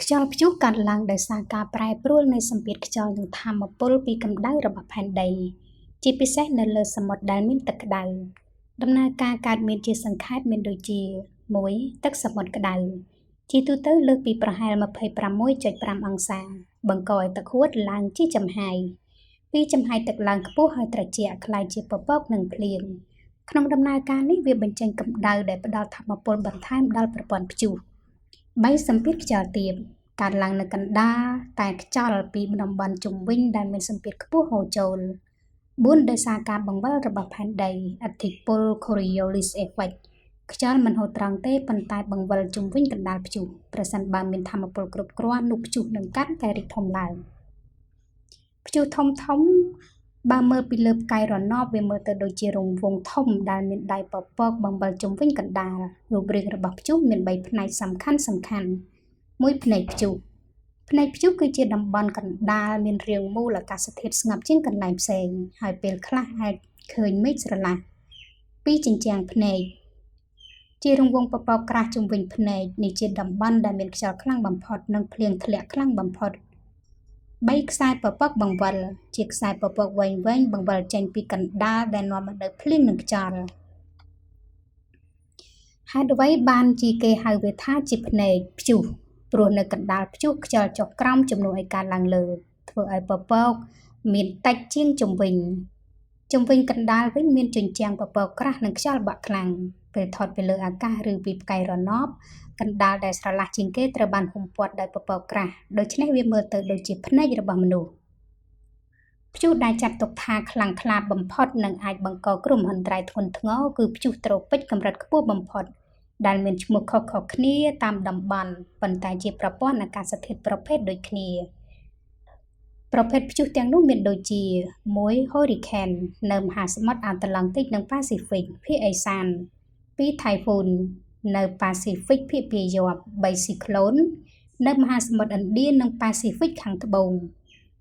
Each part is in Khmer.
ខ្យល់ព្យុះកើតឡើងដោយសារការប្រែប្រួលនៃសម្ពាធខ្យល់និងថាមពលពីកម្ដៅរបស់ផែនដីជាពិសេសនៅលើសមុទ្រដែលមានទឹកក្តៅដំណើរការកើតមានជាសង្ខេបមានដូចជា 1. ទឹកសមុទ្រក្តៅជាទូទៅលើសពីប្រហែល 26.5 អង្សាបង្កឲ្យទឹកហួតឡើងជាចំហាយ 2. ចំហាយទឹកឡើងខ្ពស់ហើយត្រជាក់ក្លាយជាពពកនិងភ្លៀងក្នុងដំណើរការនេះវាបញ្ចេញកម្ដៅដែលផ្ដល់ថាមពលបន្ថែមដល់ប្រព័ន្ធព្យុះ 3. សម្ពាធខ្យល់ទាបកើតឡើងនៅកណ្ដាលតែខ្យល់ពីតំបន់ជុំវិញដែលមានសម្ពាធខ្ពស់ហូរចូល 4. ដោយសារការបង្វិលរបស់ផែនដីឥទ្ធិពល Coriolis Effect ខ្យល់មិនហូរត្រង់ទេប៉ុន្តែបង្វិលជុំវិញកណ្ដាលព្យុះប្រសិនបើមានថាមពលគ្រប់គ្រាន់នោះព្យុះនឹងកាន់តែរីកធំឡើងព្យុះធំបើមើលពីលើផ្កាយរណបវាមើលទៅដូចជារង្វង់ធំដែលមានដៃពពកបង្វិលជុំវិញកណ្ដាលរូបរាងរបស់ព្យុះមាន3ផ្នែកសំខាន់មួយផ្នែកព្យុះគឺជាតំបន់កណ្ដាលមានរាងមូលអាកាសធាតុស្ងប់ជាងកន្លែងផ្សេងហើយពេលខ្លះអាចឃើញមេឃស្រឡះ 2. ជញ្ជាំងភ្នែកជារង្វង់ពពកក្រាស់ជុំវិញភ្នែកនេះជាតំបន់ដែលមានខ្យល់ខ្លាំងបំផុតនិងភ្លៀងធ្លាក់ខ្លាំងបំផុត 3. ខ្សែពពកបង្វិលជាខ្សែពពកវែងបង្វិលចេញពីកណ្ដាលដែលនាំមកនូវភ្លៀងនិងខ្យល់ហេតុអ្វីបានជាគេហៅវាថាជាភ្នែកព្យុះព្រោះនៅកណ្ដាលព្យុះខ្យល់ចុះក្រោមជំនួសឲ្យការឡើងលើធ្វើឲ្យពពកមានតិចជាងជុំវិញកណ្ដាលវិញមានជញ្ជាំងពពកក្រាស់និងខ្យល់បក់ខ្លាំងពេលថតពីលើអាកាសឬពីផ្កាយរណបកណ្ដាលដែលស្រឡះជាងគេត្រូវបានហ៊ុមព័ទ្ធដោយពពកក្រាស់ដូច្នេះវាមើលទៅដូចជាភ្នែករបស់មនុស្សព្យុះដែលចាត់ទុកថាខ្លាំងក្លាបំផុតនិងអាចបង្កគ្រោះមហន្តរាយធ្ងន់ធ្ងរគឺព្យុះត្រូពិចកម្រិតខ្ពស់បំផុតដែលមានឈ្មោះខុសៗគ្នាតាមតំបន់ប៉ុន្តែជាប្រព័ន្ធអាកាសធាតុប្រភេទដូចគ្នាប្រភេទព្យុះទាំងនោះមានដូចជា 1. Hurricane នៅមហាសមុទ្រអាត្លង់ទិកនិងប៉ាស៊ីហ្វិកភាគឦសាន 2. Typhoon នៅប៉ាស៊ីហ្វិកភាគពាយ័ព្យ 3. Cyclone នៅមហាសមុទ្រឥណ្ឌានិងប៉ាស៊ីហ្វិកខាងត្បូង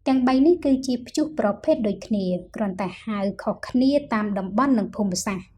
ទាំង3នេះគឺជាព្យុះប្រភេទដូចគ្នាគ្រាន់តែហៅខុសគ្នាតាមតំបន់និងភូមិសាស្ត្រ